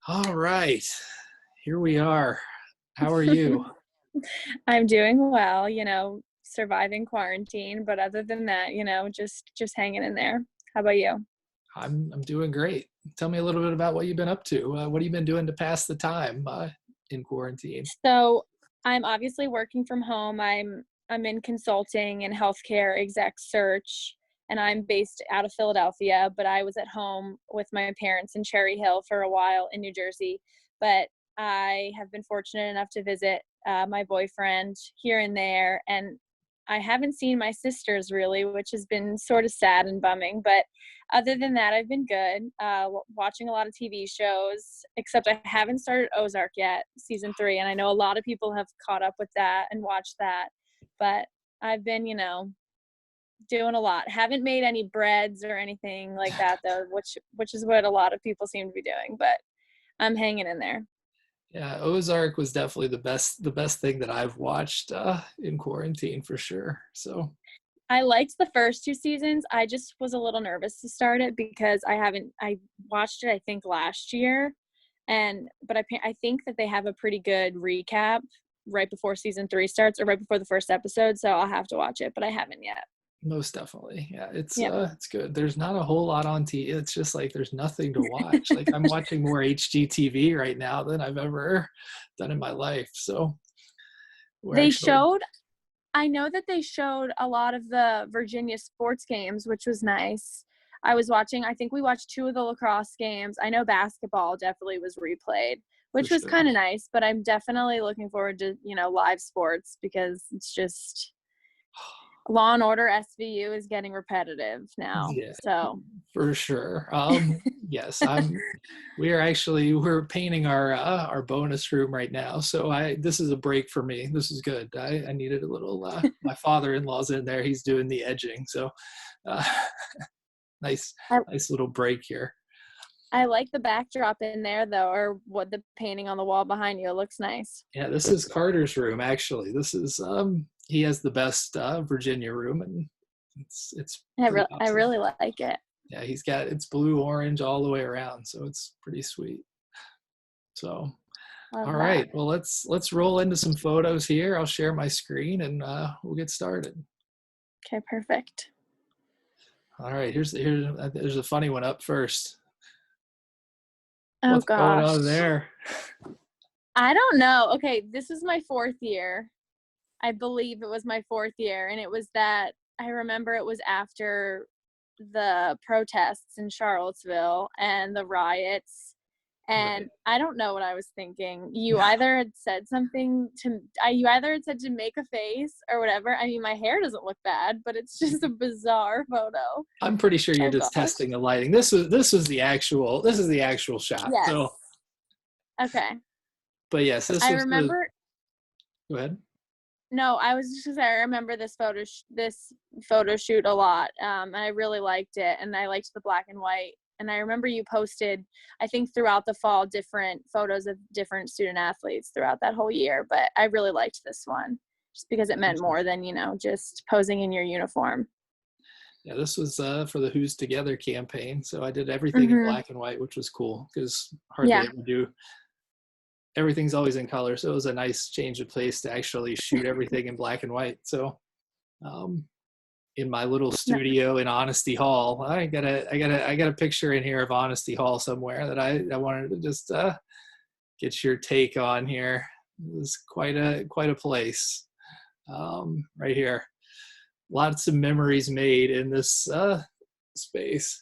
All right, here we are. How are you? I'm doing well, surviving quarantine, but other than that, just hanging in there. How about you? I'm doing great. Tell me a little bit about what you've been up to. What have you been doing to pass the time in quarantine? So, I'm obviously working from home. I'm in consulting and healthcare exec search, and I'm based out of Philadelphia, but I was at home with my parents in Cherry Hill for a while in New Jersey. But I have been fortunate enough to visit my boyfriend here and there, and I haven't seen my sisters really, which has been sort of sad and bumming. But other than that, I've been good. Watching a lot of TV shows, except I haven't started Ozark yet, season 3, and I know a lot of people have caught up with that and watched that. But I've been, doing a lot. Haven't made any breads or anything like that though, which is what a lot of people seem to be doing. But I'm hanging in there. Yeah, Ozark was definitely the best thing that I've watched in quarantine for sure. So I liked the first 2 seasons. I just was a little nervous to start it because I watched it, I think, last year, but I think that they have a pretty good recap right before season 3 starts or right before the first episode, so I'll have to watch it, but I haven't yet. most definitely, yeah, it's Yeah. it's good. There's not a whole lot on TV. It's just like there's nothing to watch. Like I'm watching more HGTV right now than I've ever done in my life. So we're They actually showed I know that they showed a lot of the Virginia sports games, which was nice. I think we watched 2 of the lacrosse games. I know basketball definitely was replayed, for which was sure. kind of nice, but I'm definitely looking forward to, live sports because it's just Law and Order SVU is getting repetitive now. Yeah, So, for sure. Yes, we're painting our bonus room right now. So this is a break for me. This is good. I needed a little my father-in-law's in there. He's doing the edging. So uh nice I, nice little break here. I like the backdrop in there though, or what the painting on the wall behind you. It looks nice. Yeah, this is Carter's room actually. This is he has the best Virginia room, and it's pretty I awesome. really like it. Yeah, he's got it's blue orange all the way around, so it's pretty sweet. So Love all that. right. Well, let's roll into some photos here. I'll share my screen and we'll get started. Okay, perfect. All right. There's a funny one up first. Oh What's going on gosh. there? I don't know. Okay, this is my 4th year. I believe it was my 4th year, and it was that I remember it was after the protests in Charlottesville and the riots, and Right. I don't know what I was thinking. You either had said to make a face or whatever. I mean, my hair doesn't look bad, but it's just a bizarre photo. I'm pretty sure you're Oh just gosh. testing the lighting. This is the actual shot. Yes. So, Okay. but yes, this I was the. remember Go ahead. No, I was just gonna say I remember this photo shoot a lot, and I really liked it, and I liked the black and white. And I remember you posted, I think throughout the fall, different photos of different student athletes throughout that whole year. But I really liked this one just because it meant more than just posing in your uniform. Yeah, this was for the Who's Together campaign. So I did everything in Mhm. black and white, which was cool because hardly Yeah. ever do. Everything's always in color, so it was a nice change of place to actually shoot everything in black and white. So, um, in my little No. studio in Honesty Hall, I got a picture in here of Honesty Hall somewhere that I wanted to just get your take on here. It was quite a place right here. Lots of memories made in this space.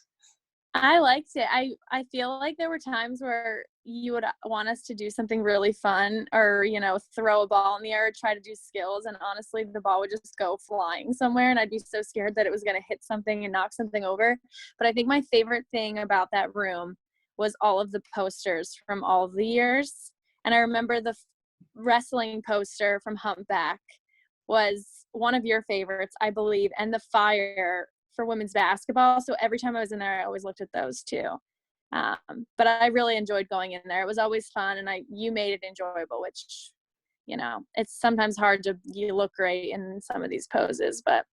I liked it. I feel like there were times where you would want us to do something really fun or, throw a ball in the air or try to do skills. And honestly, the ball would just go flying somewhere. And I'd be so scared that it was going to hit something and knock something over. But I think my favorite thing about that room was all of the posters from all of the years. And I remember the wrestling poster from Humpback was one of your favorites, I believe, and the fire for women's basketball. So every time I was in there, I always looked at those too. But I really enjoyed going in there. It was always fun, and you made it enjoyable, which it's sometimes hard to you look great in some of these poses, but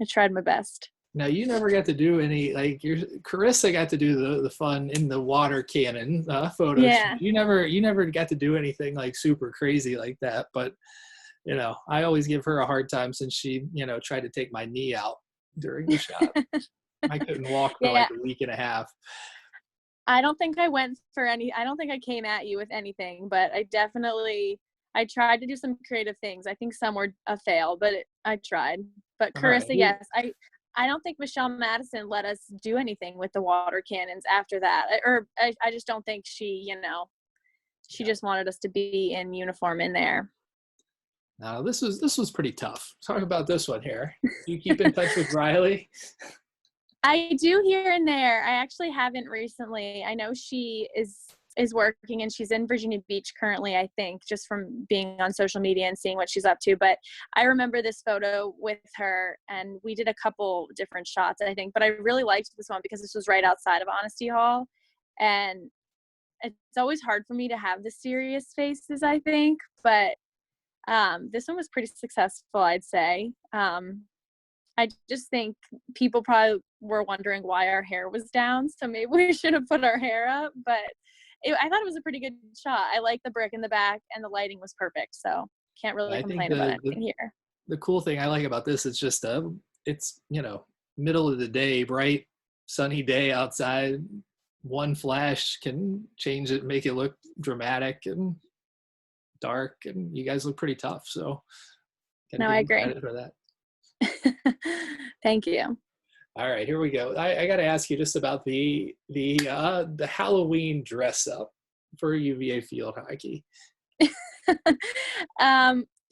I tried my best. Now you never got to do any, like, your Carissa got to do the fun in the water cannon photo shoot. Yeah. You never got to do anything like super crazy like that. But I always give her a hard time since she tried to take my knee out during the shot. I couldn't walk for like Yeah. a week and a half. I don't think I went for any, I don't think I came at you with anything, but I tried to do some creative things. I think some were a fail, but I tried. But All right. Carissa, yes, I don't think Michelle Madison let us do anything with the water cannons after that. I just don't think she just wanted us to be in uniform in there. Now this was pretty tough. Talk about this one here. Do you keep in touch with Riley? I do here and there. I actually haven't recently. I know she is working and she's in Virginia Beach currently, I think, just from being on social media and seeing what she's up to. But I remember this photo with her and we did a couple different shots, I think. But I really liked this one because this was right outside of Honesty Hall. And it's always hard for me to have the serious faces, I think. But this one was pretty successful, I'd say. I just think people probably were wondering why our hair was down, so maybe we should have put our hair up, but I thought it was a pretty good shot. I like the brick in the back, and the lighting was perfect, so can't really I think complain about anything here. the cool thing I like about this is just it's middle of the day, bright sunny day outside. One flash can change it, make it look dramatic and dark, and you guys look pretty tough, so No, give I you agree. credit for that. Thank you. All right, here we go. I got to ask you just about the Halloween dress up for UVA field hockey.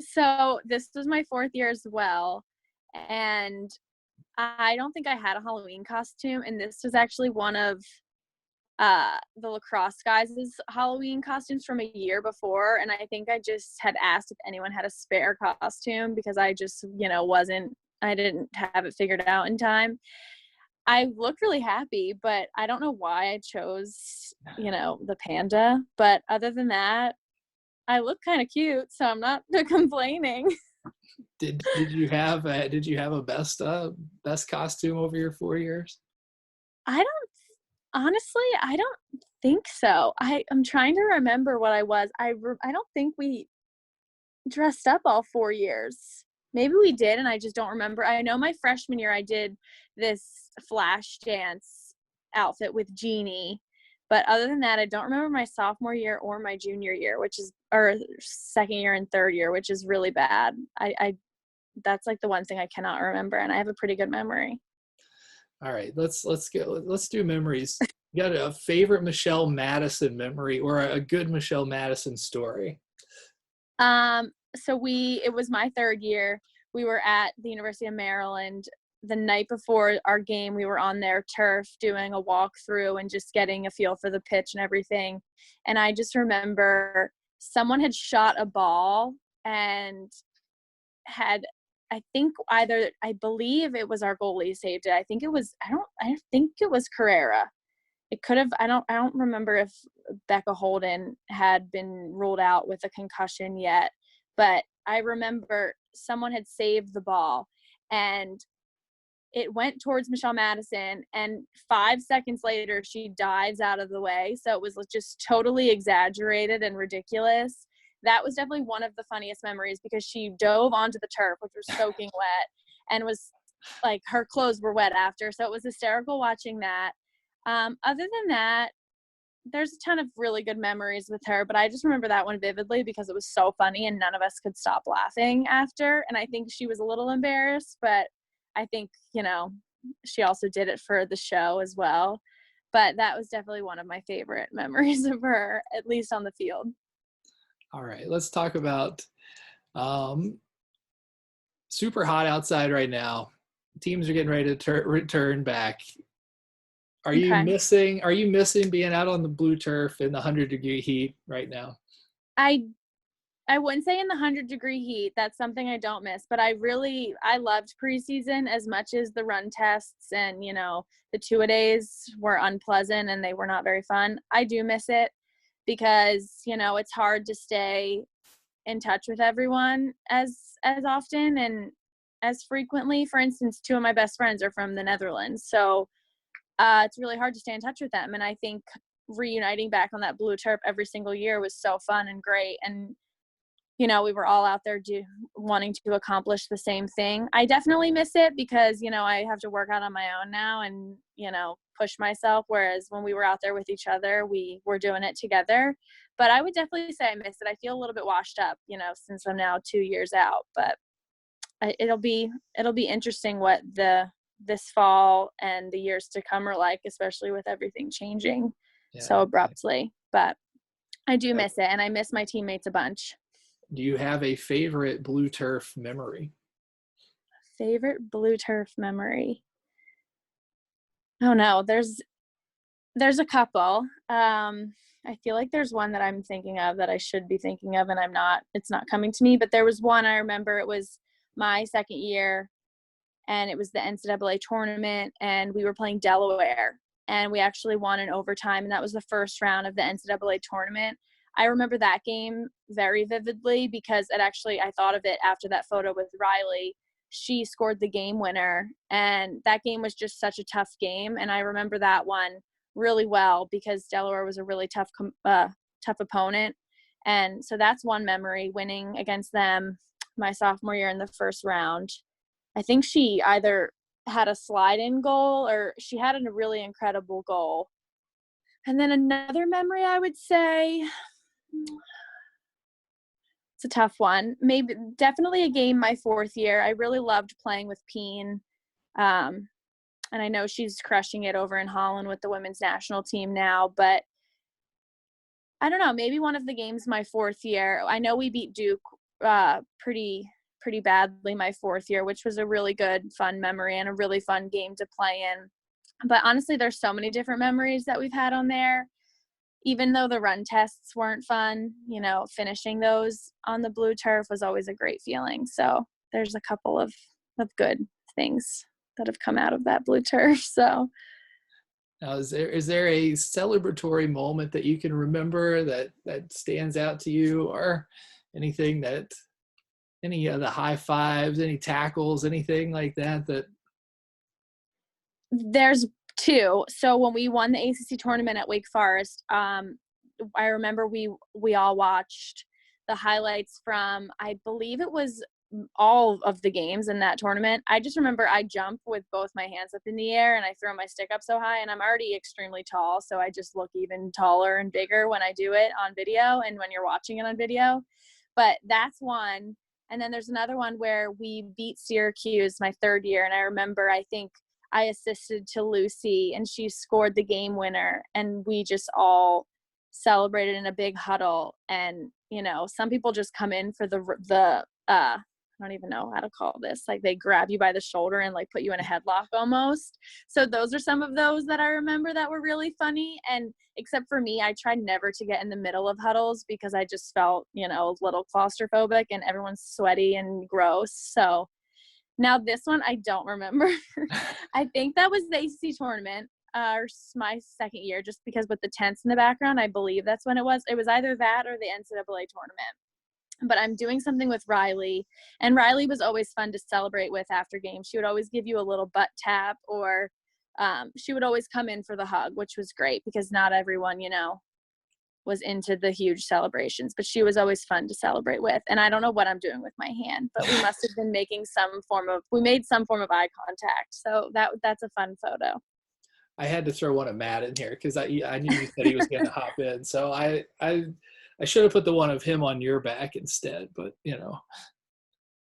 So this was my 4th year as well, and I don't think I had a Halloween costume, and this was actually one of the lacrosse guys' Halloween costumes from a year before, and I think I just had asked if anyone had a spare costume because I just I didn't have it figured out in time. I looked really happy, but I don't know why I chose the panda, but other than that I look kind of cute, so I'm not complaining. Did you have a best costume over your 4 years? I don't honestly, I don't think so. I'm trying to remember what I was. I don't think we dressed up all 4 years. Maybe we did, and I just don't remember. I know my freshman year I did this flash dance outfit with Jeannie, but other than that, I don't remember my sophomore year or my junior year, or second year and third year, which is really bad. I that's like the one thing I cannot remember, and I have a pretty good memory. All right, let's go. Let's do memories. You got a favorite Michelle Madison memory or a good Michelle Madison story? So it was my third year. We were at the University of Maryland the night before our game. We were on their turf doing a walkthrough and just getting a feel for the pitch and everything. And I just remember someone had shot a ball and I believe it was our goalie saved it. I think it was Carrera. It could have, I don't remember if Becca Holden had been ruled out with a concussion yet, but I remember someone had saved the ball and it went towards Michelle Madison, and 5 seconds later she dives out of the way. So it was just totally exaggerated and ridiculous. That was definitely one of the funniest memories because she dove onto the turf, which was soaking wet, and was like, her clothes were wet after. So it was hysterical watching that. Other than that, there's a ton of really good memories with her, but I just remember that one vividly because it was so funny and none of us could stop laughing after. And I think she was a little embarrassed, but I think, she also did it for the show as well. But that was definitely one of my favorite memories of her, at least on the field. All right, let's talk about super hot outside right now. Teams are getting ready to return back. Are you Okay. missing being out on the blue turf in the 100-degree heat right now? I wouldn't say in the 100-degree heat. That's something I don't miss. But I loved preseason as much as the run tests and, the two-a-days were unpleasant and they were not very fun. I do miss it because, it's hard to stay in touch with everyone as often. And as frequently. For instance, two of my best friends are from the Netherlands, so it's really hard to stay in touch with them. And I think reuniting back on that blue turf every single year was so fun and great. And we were all out there wanting to accomplish the same thing. I definitely miss it because, I have to work out on my own now and, push myself. Whereas when we were out there with each other, we were doing it together. But I would definitely say I miss it. I feel a little bit washed up, since I'm now 2 years out. But it'll be interesting what this fall and the years to come are like, especially with everything changing so abruptly. But I do miss it, and I miss my teammates a bunch. Do you have a favorite blue turf memory? Favorite blue turf memory? Oh no, there's a couple. I feel like there's one that I'm thinking of that I should be thinking of, and it's not coming to me. But there was one I remember. It was my second year, and it was the NCAA tournament, and we were playing Delaware, and we actually won in overtime, and that was the first round of the NCAA tournament. I remember that game very vividly because I thought of it after that photo with Riley. She scored the game winner, and that game was just such a tough game. And I remember that one really well because Delaware was a really tough opponent. And so that's one memory, winning against them my sophomore year in the first round. I think she either had a slide-in goal or she had a really incredible goal. And then another memory I would say, it's a tough one. Definitely a game my fourth year. I really loved playing with Peen. And I know she's crushing it over in Holland with the women's national team now. But I don't know, maybe one of the games my fourth year. I know we beat Duke pretty badly my fourth year, which was a really good, fun memory and a really fun game to play in. But honestly, there's so many different memories that we've had on there. Even though the run tests weren't fun, finishing those on the blue turf was always a great feeling. So there's a couple of good things that have come out of that blue turf. So now, is there a celebratory moment that you can remember that stands out to you, or anything any of the high fives, any tackles, anything like that? There's two. So when we won the ACC tournament at Wake Forest, I remember we all watched the highlights from, I believe it was all of the games in that tournament. I just remember I jump with both my hands up in the air and I throw my stick up so high, and I'm already extremely tall, so I just look even taller and bigger when I do it on video and when you're watching it on video. But that's one. And then there's another one where we beat Syracuse my third year, and I remember I think I assisted to Lucy and she scored the game winner, and we just all celebrated in a big huddle. And some people just come in for the I don't even know how to call this, like they grab you by the shoulder and like put you in a headlock almost. So those are some of those that I remember that were really funny. And except for me, I tried never to get in the middle of huddles because I just felt a little claustrophobic and everyone's sweaty and gross. So now this one, I don't remember. I think that was the ACC tournament, or my second year, just because with the tents in the background, I believe that's when it was. It was either that or the NCAA tournament. But I'm doing something with Riley, and Riley was always fun to celebrate with after games. She would always give you a little butt tap, or she would always come in for the hug, which was great because not everyone, was into the huge celebrations, but she was always fun to celebrate with. And I don't know what I'm doing with my hand, but we must have been making we made some form of eye contact. So that's a fun photo. I had to throw one of Matt in here because I knew you said he was going to hop in. So I should have put the one of him on your back instead, but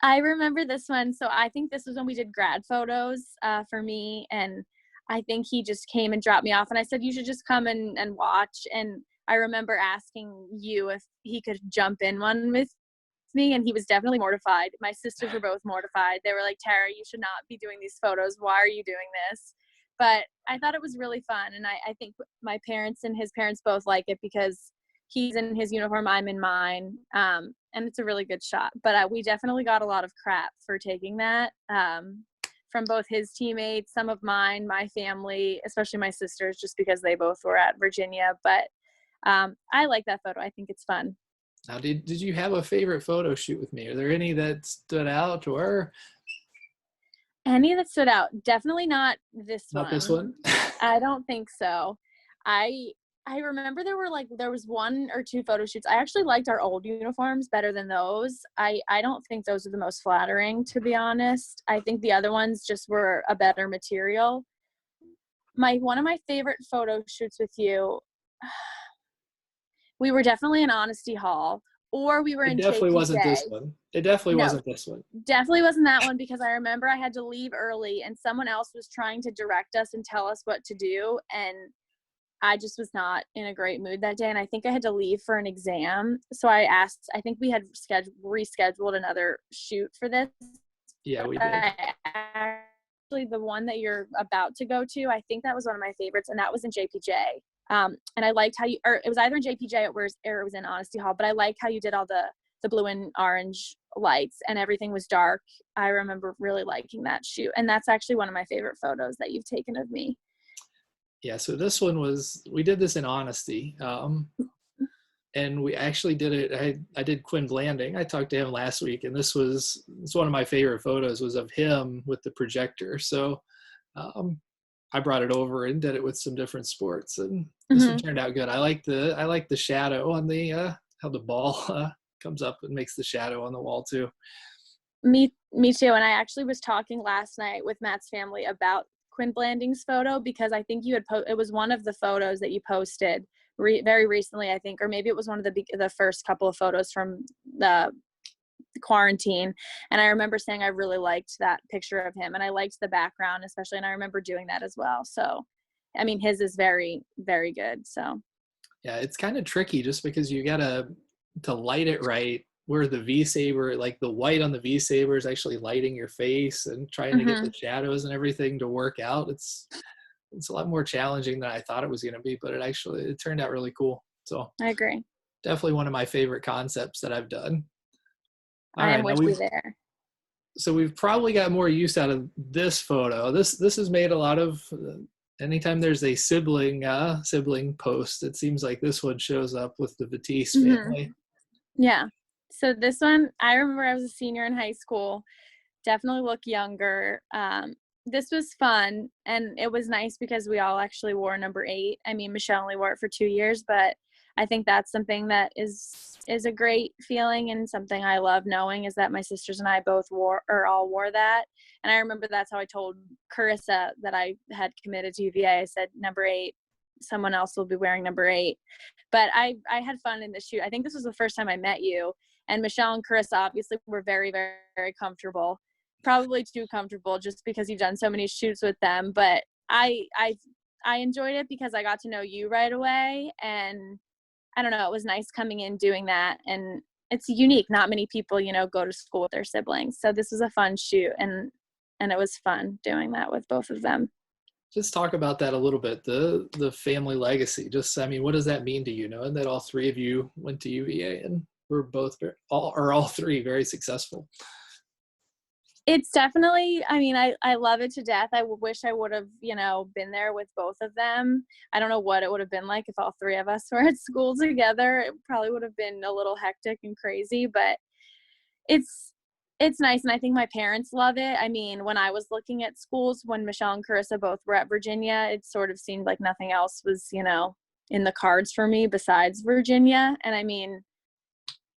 I remember this one. So I think this was when we did grad photos for me. And I think he just came and dropped me off, and I said, you should just come and watch. And I remember asking you if he could jump in one with me, and he was definitely mortified. My sisters were both mortified. They were like, Tara, you should not be doing these photos. Why are you doing this? But I thought it was really fun, and I think my parents and his parents both like it because he's in his uniform, I'm in mine, and it's a really good shot. But we definitely got a lot of crap for taking that from both his teammates, some of mine, my family, especially my sisters, just because they both were at Virginia. But I like that photo. I think it's fun. Now, did you have a favorite photo shoot with me? Are there any that stood out, or? Any that stood out? Definitely not this Not this one. one. I don't think so. I I remember there was one or two photo shoots. I actually liked our old uniforms better than those. I don't think those are the most flattering, to be honest. I think the other ones just were a better material. My one of my favorite photo shoots with you, we were definitely in Honesty Hall, or we were It in definitely wasn't this JPJ. one. It definitely No, wasn't this one. definitely wasn't that one, because I remember I had to leave early and someone else was trying to direct us and tell us what to do, and I just was not in a great mood that day, and I think I had to leave for an exam. So I think we had rescheduled another shoot for this. Yeah, But we did. actually, the one that you're about to go to, I think that was one of my favorites, and that was in JPJ. And I liked how or it was either in JPJ or it was in Honesty Hall, but I liked how you did all the blue and orange lights and everything was dark. I remember really liking that shoot, and that's actually one of my favorite photos that you've taken of me. Yeah, so this one we did this in Honesty. And we actually did it. I did Quinn Blanding. I talked to him last week, and it's one of my favorite photos was of him with the projector. So I brought it over and did it with some different sports, and this one Mm-hmm. turned out good. I like the shadow on the how the ball comes up and makes the shadow on the wall too. Me too. And I actually was talking last night with Matt's family about Quinn Blanding's photo, because I think you had it was one of the photos that you posted very recently, I think, or maybe it was one of the first couple of photos from the quarantine. And I remember saying I really liked that picture of him, and I liked the background especially, and I remember doing that as well. So I mean, his is very, very good. So Yeah, it's kind of tricky just because you gotta to light it right. Where the V saber, like the white on the V saber, is actually lighting your face and trying to get the mm-hmm. shadows and everything to work out. It's a lot more challenging than I thought it was going to be, but it turned out really cool. So I agree. definitely one of my favorite concepts that I've done. All I am right, now with you there. we've probably got more use out of this photo. This has made a lot of anytime there's a sibling post, it seems like this one shows up with the Vittese Mm-hmm. family. Yeah. So this one, I remember I was a senior in high school, definitely look younger. This was fun, and it was nice because we all actually wore number 8. I mean, Michelle only wore it for 2 years, but I think that's something that is a great feeling, and something I love knowing is that my sisters and I both all wore that. And I remember that's how I told Carissa that I had committed to UVA. I said number 8, someone else will be wearing number 8. But I had fun in the shoot. I think this was the first time I met you, and Michelle and Carissa obviously were very, very, very comfortable. Probably too comfortable just because you've done so many shoots with them. But I enjoyed it because I got to know you right away, and I don't know, it was nice coming in doing that, and it's unique. Not many people, go to school with their siblings. So this was a fun shoot, and it was fun doing that with both of them. Just talk about that a little bit. The family legacy. Just I mean, what does that mean to you, knowing that all three of you went to UVA and were both all three very successful? It's definitely, I mean, I love it to death. I wish I would have, been there with both of them. I don't know what it would have been like if all three of us were at school together. It probably would have been a little hectic and crazy, but it's it's nice, and I think my parents love it. I mean, when I was looking at schools, when Michelle and Carissa both were at Virginia, it sort of seemed like nothing else was, in the cards for me besides Virginia. And I mean,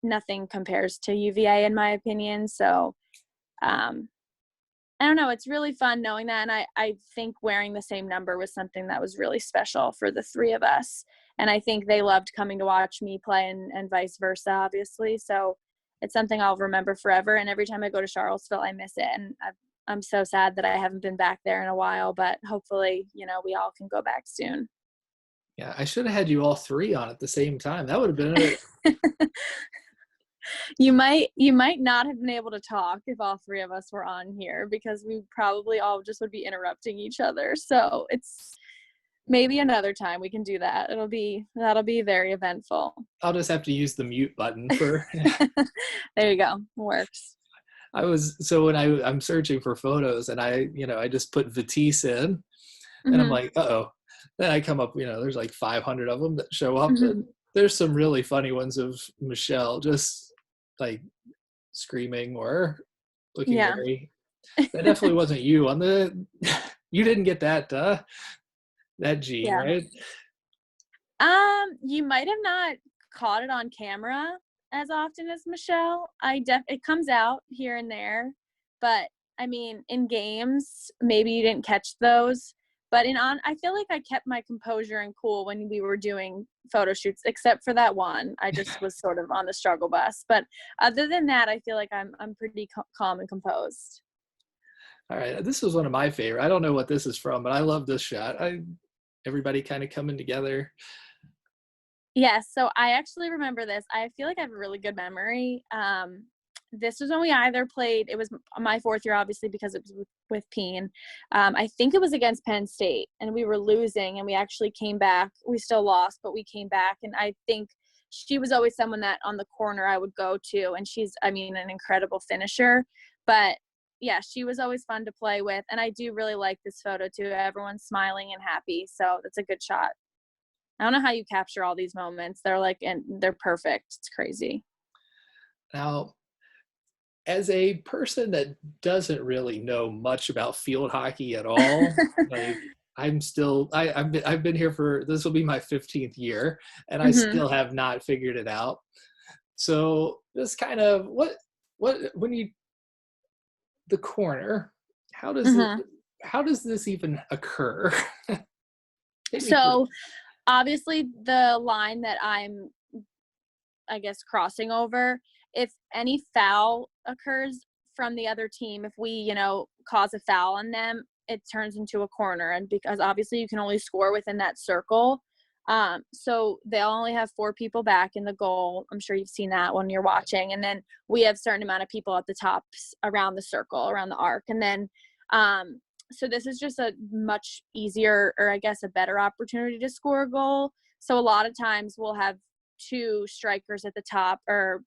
nothing compares to UVA in my opinion. So, um, I don't know. It's really fun knowing that. And I think wearing the same number was something that was really special for the three of us. And I think they loved coming to watch me play, and vice versa, obviously. So it's something I'll remember forever. And every time I go to Charlottesville, I miss it. And I'm so sad that I haven't been back there in a while, but hopefully, we all can go back soon. Yeah, I should have had you all three on at the same time. That would have been it. You might not have been able to talk if all three of us were on here, because we probably all just would be interrupting each other. So it's maybe another time we can do that. That'll be very eventful. I'll just have to use the mute button for. There you go. Works. When I'm searching for photos, and I just put Vittese in, and I'm Mm-hmm. like, uh-oh. Then I come up, there's like 500 of them that show up, Mm-hmm. and there's some really funny ones of Michelle just like screaming or looking Yeah. very. That definitely wasn't you on the. You didn't get that gene, Yeah. right? You might have not caught it on camera as often as Michelle. It comes out here and there, but I mean, in games, maybe you didn't catch those. But I feel like I kept my composure and cool when we were doing photo shoots, except for that one. I just was sort of on the struggle bus. But other than that, I feel like I'm pretty calm and composed. All right, this was one of my favorite. I don't know what this is from, but I love this shot. Everybody kind of coming together. Yes, so I actually remember this. I feel like I have a really good memory. This was when we either played, it was my fourth year, obviously, because it was with Peen. I think it was against Penn State, and we were losing, and we actually came back. We still lost, but we came back, and I think she was always someone that on the corner I would go to, and she's, I mean, an incredible finisher. But yeah, she was always fun to play with, and I do really like this photo too. Everyone's smiling and happy, so that's a good shot. I don't know how you capture all these moments. And they're perfect. It's crazy. Now, as a person that doesn't really know much about field hockey at all, like I've been here for, this will be my 15th year, and I Mhm. still have not figured it out. So this kind of when you the corner, how does it Mhm. how does this even occur? Take me through. So obviously the line that I'm, I guess, crossing over, if any foul occurs from the other team, if we, cause a foul on them, it turns into a corner. And because obviously you can only score within that circle. So they'll only have 4 people back in the goal. I'm sure you've seen that when you're watching. And then we have a certain amount of people at the tops around the circle, around the arc. And then, so this is just a much easier, or I guess a better opportunity to score a goal. So a lot of times we'll have 2 strikers at the top, or,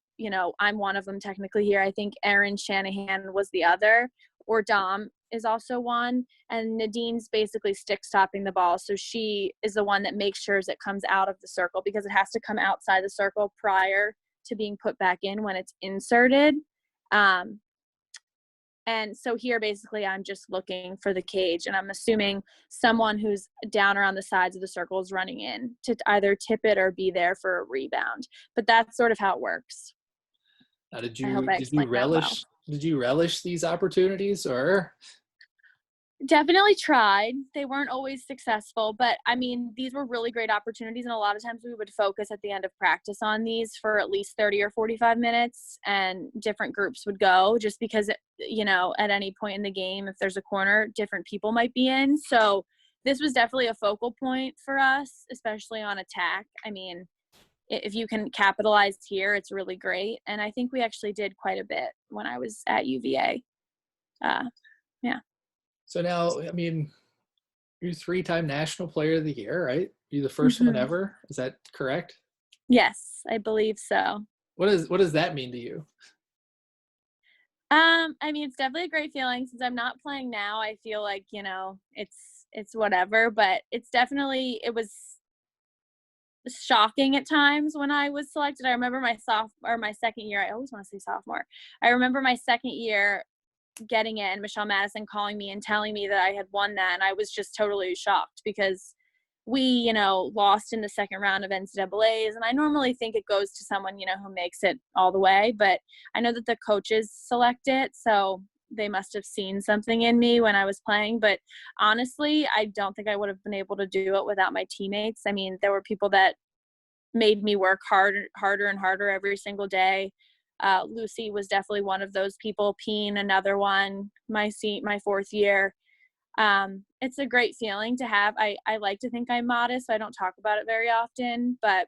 I'm one of them technically here. I think Erin Shanahan was the other, or Dom is also one. And Nadine's basically stick stopping the ball. So she is the one that makes sure it comes out of the circle, because it has to come outside the circle prior to being put back in when it's inserted. And so here, basically, I'm just looking for the cage, and I'm assuming someone who's down around the sides of the circle is running in to either tip it or be there for a rebound. But that's sort of how it works. Now, I hope I did you explained that well. relish these opportunities, or Definitely tried. They weren't always successful, but I mean, these were really great opportunities. And a lot of times we would focus at the end of practice on these for at least 30 or 45 minutes, and different groups would go, just because, at any point in the game, if there's a corner, different people might be in. So this was definitely a focal point for us, especially on attack. I mean, if you can capitalize here, it's really great. And I think we actually did quite a bit when I was at UVA. Yeah. so now, I mean, you're 3-time National Player of the Year, right? You're the first one Hmm. ever. Is that correct? Yes, I believe so. What does that mean to you? I mean, it's definitely a great feeling. Since I'm not playing now, I feel like, it's whatever, but it was shocking at times when I was selected. I remember my second year. I always want to say sophomore. I remember my second year getting in, Michelle Madison calling me and telling me that I had won that, and I was just totally shocked, because we, lost in the second round of NCAAs, and I normally think it goes to someone, who makes it all the way, but I know that the coaches select it, so they must have seen something in me when I was playing. But honestly, I don't think I would have been able to do it without my teammates. I mean, there were people that made me work harder and harder every single day. Lucy was definitely one of those people. Peen, another one. My fourth year. It's a great feeling to have. I like to think I'm modest, so I don't talk about it very often, but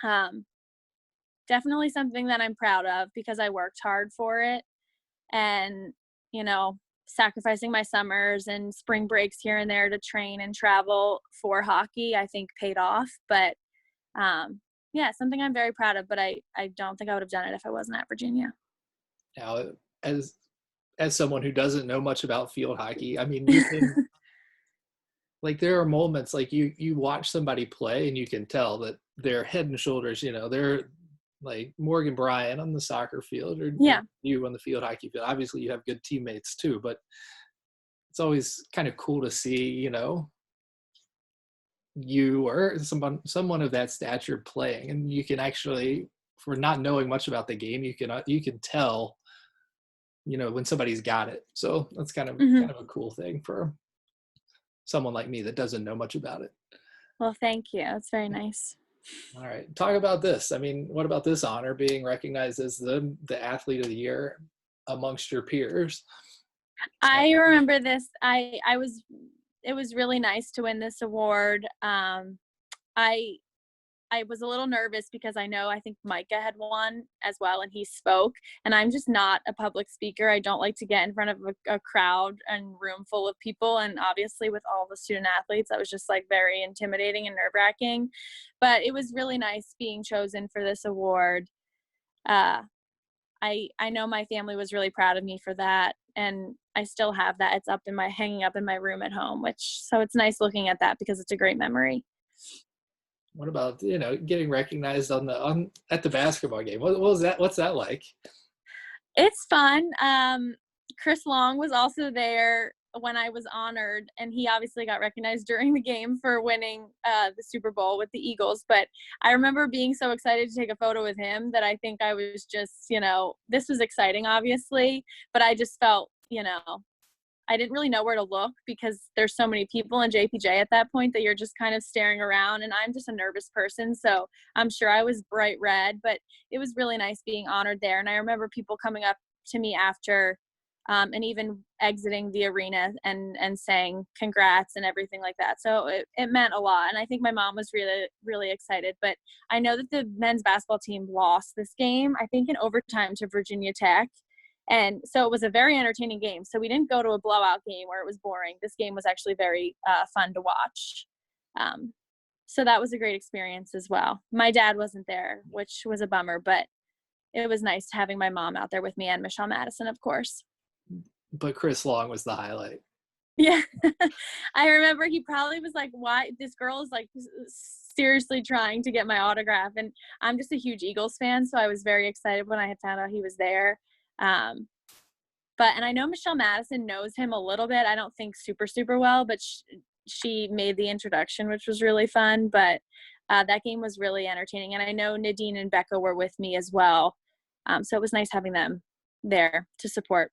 um, definitely something that I'm proud of, because I worked hard for it, and, sacrificing my summers and spring breaks here and there to train and travel for hockey, I think paid off. But yeah, something I'm very proud of, but I don't think I would have done it if I wasn't at Virginia. Now, as someone who doesn't know much about field hockey, I mean, you can, like, there are moments like you watch somebody play and you can tell that they're head and shoulders, like Morgan Bryant on the soccer field, or Yeah. you on the field hockey field. Obviously, you have good teammates too, but it's always kind of cool to see, you or someone of that stature playing, and you can actually, for not knowing much about the game, you can tell, when somebody's got it. So that's kind of Hmm. kind of a cool thing for someone like me that doesn't know much about it. Well, thank you. It's very nice. All right, talk about this. I mean, what about this honor, being recognized as the athlete of the year amongst your peers? I remember this. It was really nice to win this award. I I was a little nervous because I think Micah had won as well, and he spoke, and I'm just not a public speaker. I don't like to get in front of a crowd and room full of people, and obviously with all the student athletes, that was just like very intimidating and nerve-wracking. But it was really nice being chosen for this award. Uh, I know my family was really proud of me for that, and I still have that. It's hanging up in my room at home, so it's nice looking at that because it's a great memory. What about, getting recognized at the basketball game? What was that? What's that like? It's fun. Chris Long was also there when I was honored, and he obviously got recognized during the game for winning the Super Bowl with the Eagles. But I remember being so excited to take a photo with him that I think I was just, this was exciting, obviously, but I just felt, I didn't really know where to look because there's so many people in JPJ at that point that you're just kind of staring around, and I'm just a nervous person, so I'm sure I was bright red, but it was really nice being honored there. And I remember people coming up to me after, and even exiting the arena and saying congrats and everything like that. So it meant a lot, and I think my mom was really, really excited. But I know that the men's basketball team lost this game, I think in overtime, to Virginia Tech. And so it was a very entertaining game. So we didn't go to a blowout game where it was boring. This game was actually very fun to watch. So that was a great experience as well. My dad wasn't there, which was a bummer, but it was nice having my mom out there with me, and Michelle Madison, of course. But Chris Long was the highlight. Yeah. I remember he probably was like, why this girl is like seriously trying to get my autograph. And I'm just a huge Eagles fan, so I was very excited when I had found out he was there. And I know Michelle Madison knows him a little bit. I don't think super, super well, but she made the introduction, which was really fun. But that game was really entertaining. And I know Nadine and Becca were with me as well. So it was nice having them there to support.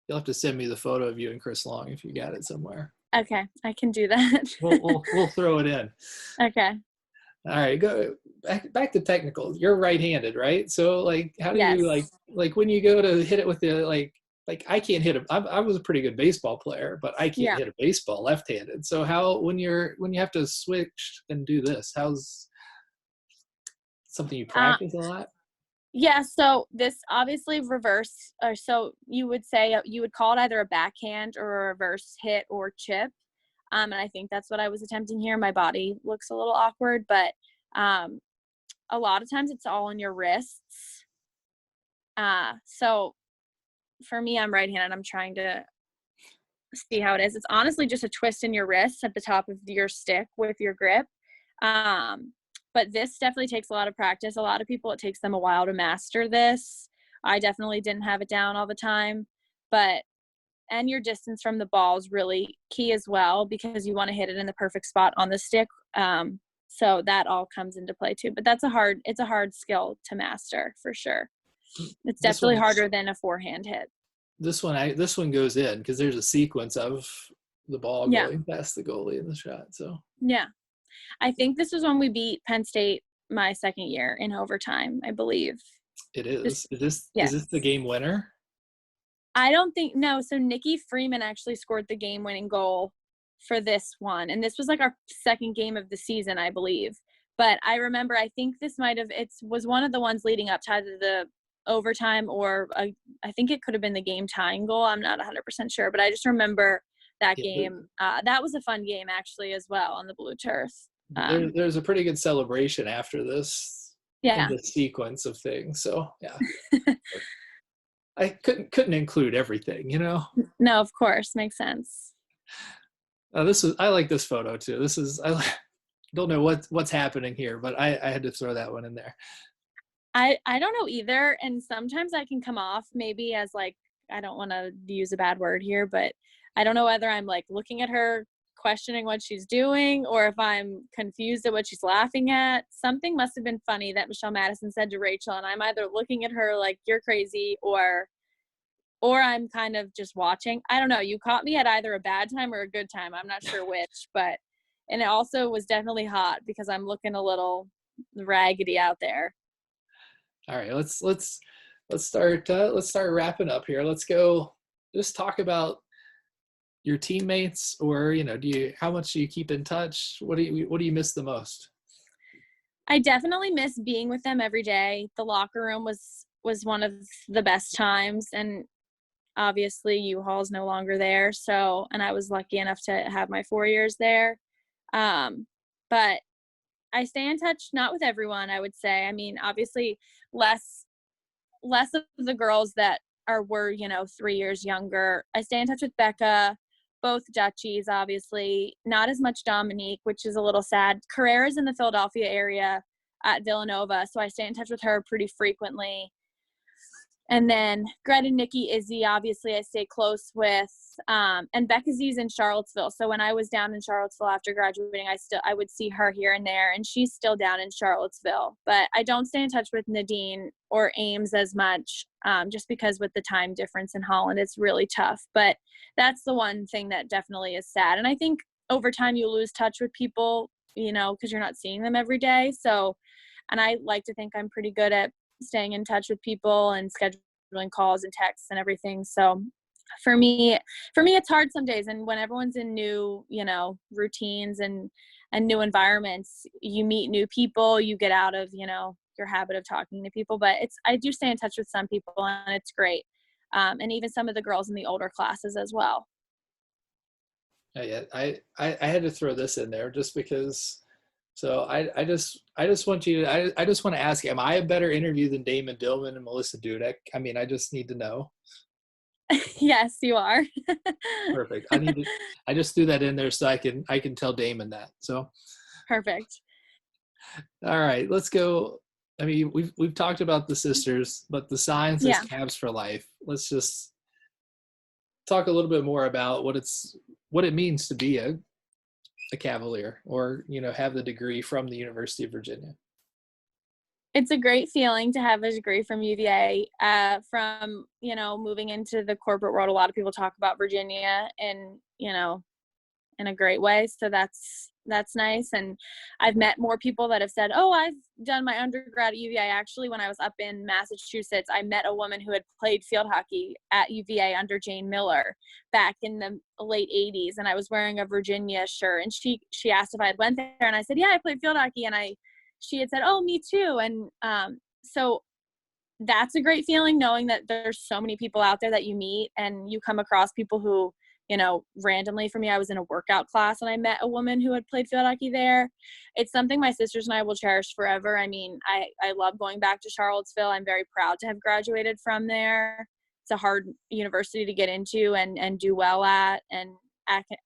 You'll have to send me the photo of you and Chris Long if you got it somewhere. Okay, I can do that. We'll throw it in. Okay. All right, go back to technical. You're right-handed, right? So like, how do Yes. you like when you go to hit it with the like I can't hit I was a pretty good baseball player, but I can't Yeah. hit a baseball left-handed. So how when you have to switch and do this, how's something you practice a lot? Yeah, so this obviously reverse, or so you would say you would call it either a backhand or a reverse hit or chip. And I think that's what I was attempting here. My body looks a little awkward, but a lot of times it's all in your wrists. So for me, I'm right-handed. I'm trying to see how it is. It's honestly just a twist in your wrists at the top of your stick with your grip. But this definitely takes a lot of practice. A lot of people, it takes them a while to master this. I definitely didn't have it down all the time, and your distance from the ball is really key as well, because you want to hit it in the perfect spot on the stick. So that all comes into play too. But it's a hard skill to master for sure. It's definitely harder than a forehand hit. This one goes in because there's a sequence of the ball going past the goalie in the shot. So yeah. I think this was when we beat Penn State my second year in overtime, I believe. it is. Is Yes. this the game winner? I don't think – no. So Nikki Freeman actually scored the game-winning goal for this one. And this was like our second game of the season, I believe. But I remember, I think this might have – it was one of the ones leading up to either the overtime or I think it could have been the game-tying goal. I'm not 100% sure. But I just remember that game. That was a fun game actually as well on the blue turf. There's a pretty good celebration after this in the sequence of things. So yeah. I couldn't include everything, No, of course, makes sense. I like this photo too. I don't know what's happening here, but I had to throw that one in there. I don't know either, and sometimes I can come off maybe as, like, I don't wanna use a bad word here, but I don't know whether I'm, like, looking at her, questioning what she's doing, or if I'm confused at what she's laughing at. Something must have been funny that Michelle Madison said to Rachel, and I'm either looking at her like, "You're crazy," or I'm kind of just watching. I don't know, you caught me at either a bad time or a good time, I'm not sure which, but and it also was definitely hot because I'm looking a little raggedy out there. All right, let's start wrapping up here. Let's go. Just talk about your teammates, or do you how much do you keep in touch? What do you miss the most? I definitely miss being with them every day. The locker room was one of the best times, and obviously U-Haul's no longer there, so and I was lucky enough to have my 4 years there. Um, but I stay in touch not with everyone, I would say. I mean, obviously less less of the girls that were, 3 years younger. I stay in touch with Becca, both Dutchies, obviously. Not as much Dominique, which is a little sad. Carrera's in the Philadelphia area at Villanova, so I stay in touch with her pretty frequently. And then Greta, Nikki, Izzy, obviously I stay close with, and Becca Z's in Charlottesville. So when I was down in Charlottesville after graduating, I would see her here and there, and she's still down in Charlottesville. But I don't stay in touch with Nadine or Ames as much, just because with the time difference in Holland, it's really tough. But that's the one thing that definitely is sad. And I think over time you lose touch with people, because you're not seeing them every day. So, and I like to think I'm pretty good at staying in touch with people and scheduling calls and texts and everything. So for me it's hard some days, and when everyone's in new, routines and new environments, you meet new people, you get out of, your habit of talking to people. But I do stay in touch with some people, and it's great. And even some of the girls in the older classes as well. Yeah, I had to throw this in there just because. So I just want you to I just want to ask, am I a better interview than Damon Dillman and Melissa Dudek? I mean, I just need to know. Yes, you are. Perfect. I just threw that in there so I can tell Damon that. So Perfect. all right, let's go. I mean, we've talked about the sisters, but the signs is Yeah. Cavs for life. Let's just talk a little bit more about what it means to be a Cavalier, or have the degree from the University of Virginia. It's a great feeling to have a degree from UVA. From, moving into the corporate world, a lot of people talk about Virginia and, in a great way. So that's nice. And I've met more people that have said, "Oh, I've done my undergrad at UVA." Actually, when I was up in Massachusetts, I met a woman who had played field hockey at UVA under Jane Miller back in the late 80s, and I was wearing a Virginia shirt, and she asked if I had went there, and I said, "Yeah, I played field hockey." And she had said, "Oh, me too." And so that's a great feeling, knowing that there's so many people out there that you meet, and you come across people who, randomly. For me, I was in a workout class and I met a woman who had played field hockey there. It's something my sisters and I will cherish forever. I mean, I love going back to Charlottesville. I'm very proud to have graduated from there. It's a hard university to get into and do well at, and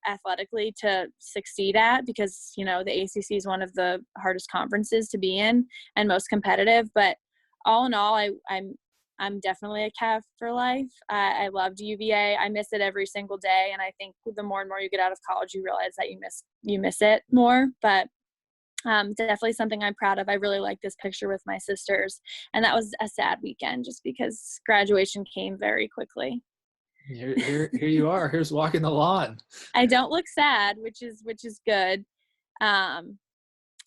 athletically to succeed at, because, the ACC is one of the hardest conferences to be in and most competitive. But all in all, I'm definitely a Cav for life. I loved UVA. I miss it every single day, and I think the more and more you get out of college, you realize that you miss it more. But definitely something I'm proud of. I really like this picture with my sisters, and that was a sad weekend just because graduation came very quickly. Here you are. Here's walking the lawn. I don't look sad, which is good. Um,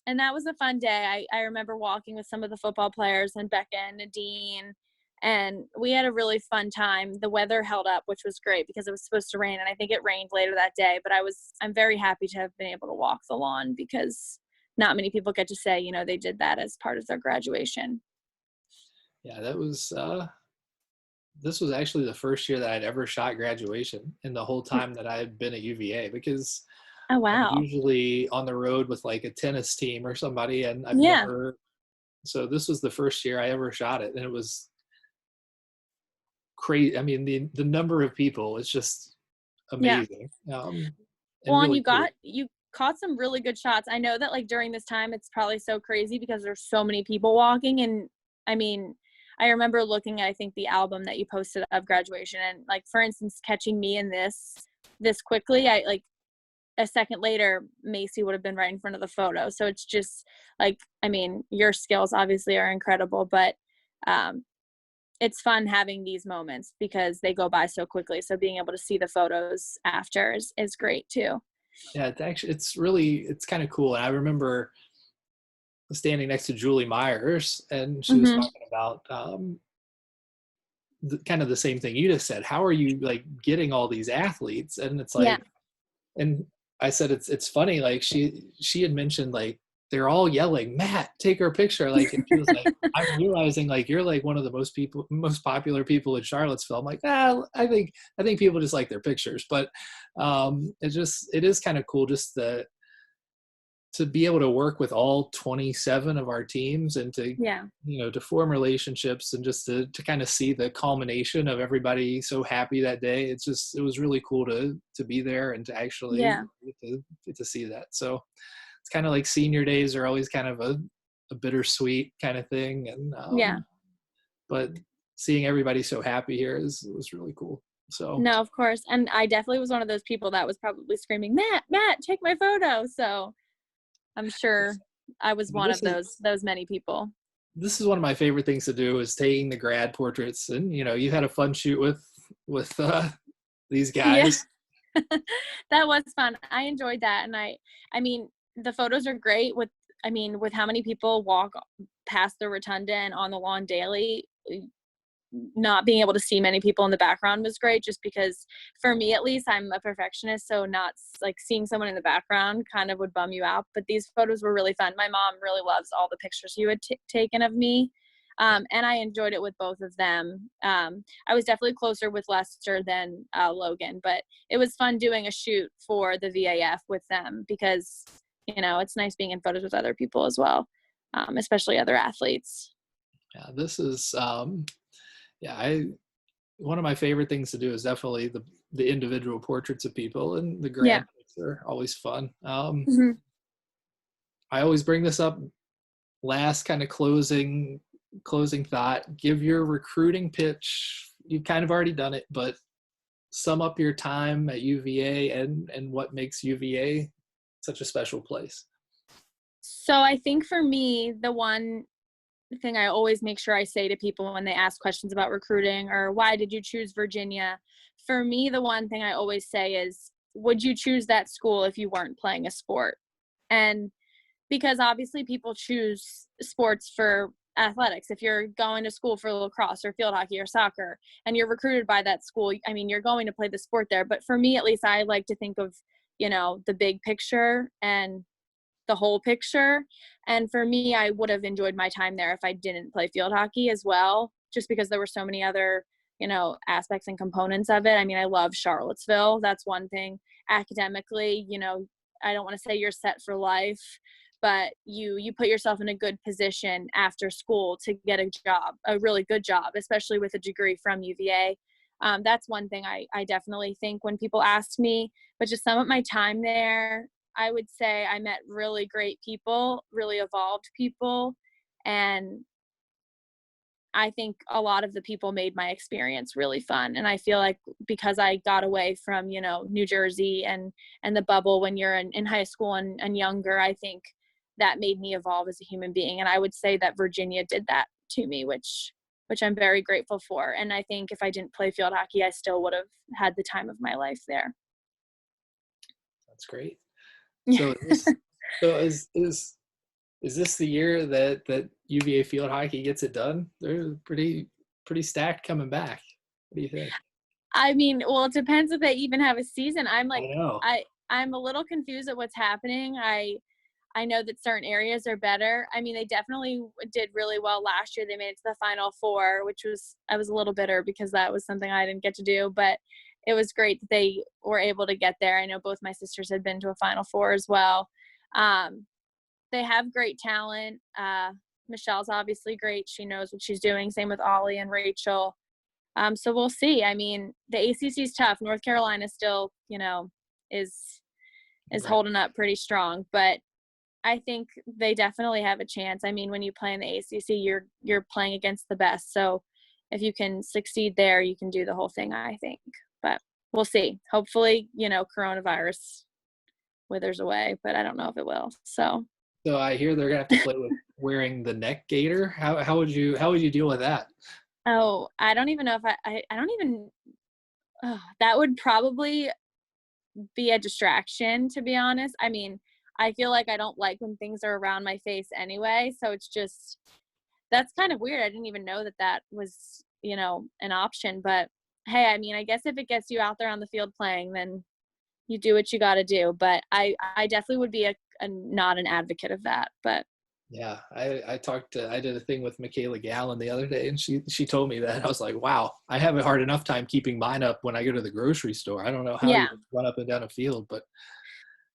and that was a fun day. I remember walking with some of the football players and Becca and Nadine, and we had a really fun time. The weather held up, which was great because it was supposed to rain, and I think it rained later that day. But I'm very happy to have been able to walk the lawn, because not many people get to say, they did that as part of their graduation. Yeah, this was actually the first year that I'd ever shot graduation in the whole time that I had been at UVA, because Oh, I'm wow. usually on the road with like a tennis team or somebody, and I've Yeah. never. So this was the first year I ever shot it, and it was crazy. I mean, the number of people is just Yeah. amazing, and Well, and really cool. you caught some really good shots. I know that, like, during this time, it's probably so crazy because there's so many people walking, and I mean, I remember looking at, I think, the album that you posted of graduation, and like, for instance, catching me in this quickly, I like a second later, Macy would have been right in front of the photo. So it's just like, I mean, your skills obviously are incredible, but it's fun having these moments because they go by so quickly. So being able to see the photos after is great too. Yeah, it's kind of cool. And I remember standing next to Julie Myers, and she was Hmm. talking about kind of the same thing you just said. How are you like getting all these athletes? And it's Yeah. like, and I said it's funny. Like she had mentioned like they're all yelling, "Matt, take our picture!" Like, and she was like, "I'm realizing like you're like one of the most popular people in Charlottesville." I'm like, I think people just like their pictures, but it is kind of cool just to be able to work with all 27 of our teams and to Yeah. to form relationships and just to kind of see the culmination of everybody so happy that day. It was really cool to be there and to actually Yeah. get to see that. So it's kind of like senior days are always kind of a bittersweet kind of thing, and Yeah. but seeing everybody so happy here was really cool. So No, of course. And I definitely was one of those people that was probably screaming, Matt, take my photo. So I'm sure I was one this of is those many people. this is one of my favorite things to do is taking the grad portraits, and you had a fun shoot with these Yeah. guys. That was fun. I enjoyed that. And I mean, the photos are great with how many people walk past the rotunda and on the lawn daily. Not being able to see many people in the background was great, just because for me at least, I'm a perfectionist, so not like seeing someone in the background kind of would bum you out. But these photos were really fun. My mom really loves all the pictures you had taken of me, and I enjoyed it with both of them. I was definitely closer with Lester than Logan, but it was fun doing a shoot for the VAF with them because it's nice being in photos with other people as well, especially other athletes. Yeah, this is yeah, I one of my favorite things to do is definitely the individual portraits of people, and the Yeah. grad pics are always fun. Hmm. I always bring this up last kind of closing thought. Give your recruiting pitch. You've kind of already done it, but sum up your time at UVA and what makes UVA such a special place. So I think for me, the one thing I always make sure I say to people when they ask questions about recruiting or why did you choose Virginia, for me, the one thing I always say is, would you choose that school if you weren't playing a sport? And because obviously people choose sports for athletics. If you're going to school for lacrosse or field hockey or soccer and you're recruited by that school, I mean, you're going to play the sport there. But for me, at least, I like to think of, the big picture and the whole picture. And for me, I would have enjoyed my time there if I didn't play field hockey as well, just because there were so many other, aspects and components of it. I mean, I love Charlottesville. That's one thing. Academically, I don't want to say you're set for life, but you put yourself in a good position after school to get a job, a really good job, especially with a degree from UVA. That's one thing I definitely think when people ask me, but just some of my time there, I would say I met really great people, really evolved people, and I think a lot of the people made my experience really fun. And I feel like because I got away from, New Jersey and the bubble when you're in high school and younger, I think that made me evolve as a human being. And I would say that Virginia did that to me, which I'm very grateful for. And I think if I didn't play field hockey, I still would have had the time of my life there. That's great. So so is this the year that UVA field hockey gets it done? They're pretty stacked coming back. What do you think? I mean, well, it depends if they even have a season. I know. I'm a little confused at what's happening. I know that certain areas are better. I mean, they definitely did really well last year. They made it to the Final Four, which I was a little bitter because that was something I didn't get to do, but it was great that they were able to get there. I know both my sisters had been to a Final Four as well. Um, they have great talent. Michelle's obviously great. She knows what she's doing. Same with Ollie and Rachel. So we'll see. I mean, the ACC is tough. North Carolina still, is Right. holding up pretty strong, but I think they definitely have a chance. I mean, when you play in the ACC, you're playing against the best. So if you can succeed there, you can do the whole thing, I think. But we'll see. Hopefully, coronavirus withers away, but I don't know if it will. So, So I hear they're gonna have to play with wearing the neck gaiter. How would you deal with that? oh, I don't even know if I don't even, that would probably be a distraction, to be honest. I mean, I feel like I don't like when things are around my face anyway. So it's just, that's kind of weird. I didn't even know that that was, an option. But hey, I mean, I guess if it gets you out there on the field playing, then you do what you got to do. But I definitely would be a not an advocate of that. But Yeah, I did a thing with Michaela Gallen the other day, and she told me that. I was like, wow, I have a hard enough time keeping mine up when I go to the grocery store. I don't know how you yeah, run up and down a field, but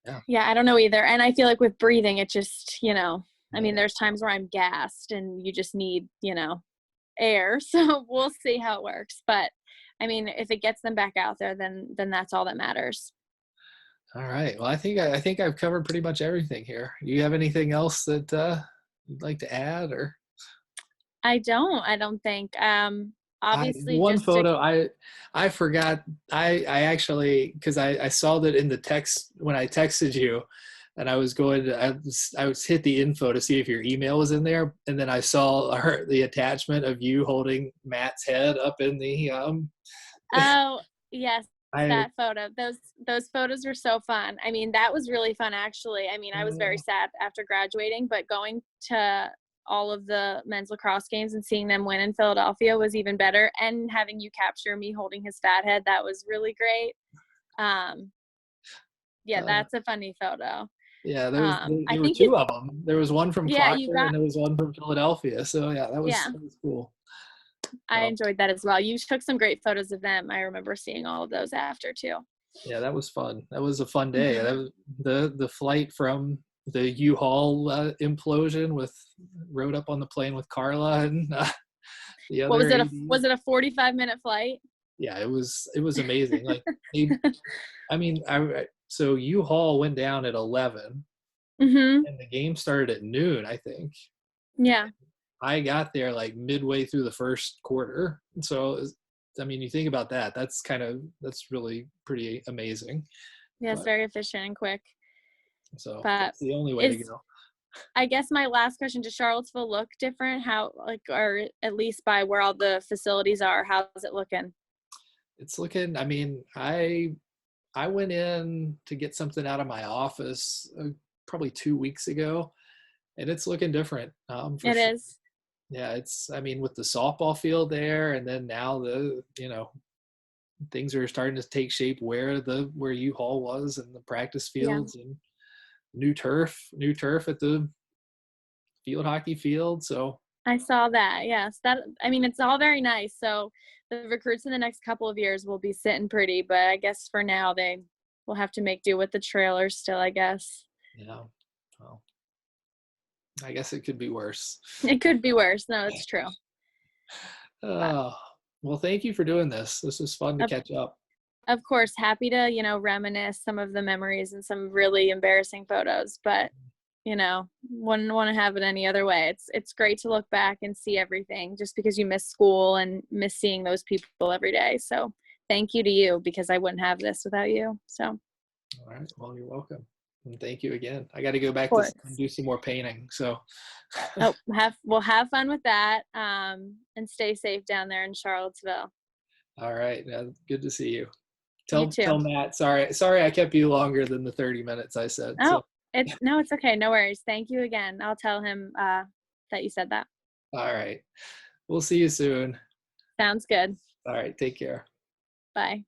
yeah, yeah, I don't know either. And I feel like with breathing, it just, I mean, yeah. there's times where I'm gassed and you just need, air. So we'll see how it works. But I mean, if it gets them back out there, then that's all that matters. All right. Well, I think I've covered pretty much everything here. Do you have anything else that you'd like to add, or? I don't think. Obviously One just to photo I forgot. I actually, because I saw that in the text when I texted you, and I was hit the info to see if your email was in there, and then I saw the attachment of you holding Matt's head up in the oh, yes, I that photo. Those photos were so fun. I mean, that was really fun actually. I mean, I was very sad after graduating, but going to all of the men's lacrosse games and seeing them win in Philadelphia was even better. And having you capture me holding his fat head, that was really great. Um, yeah, uh, that's a funny photo. yeah, I there were think you two of them. There was one from yeah, you Clocker and got there was one from Philadelphia. So yeah, yeah, that was cool. I So enjoyed that as well. You took some great photos of them. I remember seeing all of those after too. yeah, that was fun. That was a fun day. Mhm. That was the flight from the U-Haul implosion with rode up on the plane with Carla and the What was other it? AD. Was it a 45-minute flight? Yeah, it was amazing. Like I mean, so U-Haul went down at 11 Mhm. and the game started at noon, I think. Yeah. I got there like midway through the first quarter. So I mean, you think about that. That's really pretty amazing. Yeah, it's But very efficient and quick. so But that's the only way to is go. I guess my last question, does Charlottesville look different? How like or at least by where all the facilities are, how's it looking? It's looking. I mean, I went in to get something out of my office probably 2 weeks ago, and it's looking different for It sure. is. Yeah, I mean, with the softball field there, and then now things are starting to take shape where U-Haul was and the practice Yeah. fields and new turf at the field hockey field. So I saw that. Yes. That I mean it's all very nice. So the recruits in the next couple of years will be sitting pretty, but I guess for now they will have to make do with the trailers still, I guess. yeah, well, I guess it could be worse. It could be worse. No, it's true. But Uh, well, thank you for doing this. This was fun to of, catch up. of course, happy to, reminisce some of the memories and some really embarrassing photos, but wouldn't want to have it any other way. It's great to look back and see everything just because you miss school and miss seeing those people every day. So thank you to you because I wouldn't have this without you. So of All right. Well, you're welcome. And thank you again. I got to go back to course. do some more painting. So, Oh, we'll have fun with that. And stay safe down there in Charlottesville. all right. Good to see you. You Tell too. Matt. Sorry, I kept you longer than the 30 minutes I said. Oh, So, it's okay. No worries. Thank you again. I'll tell him that you said that. all right. We'll see you soon. Sounds good. All right. Take care. Bye.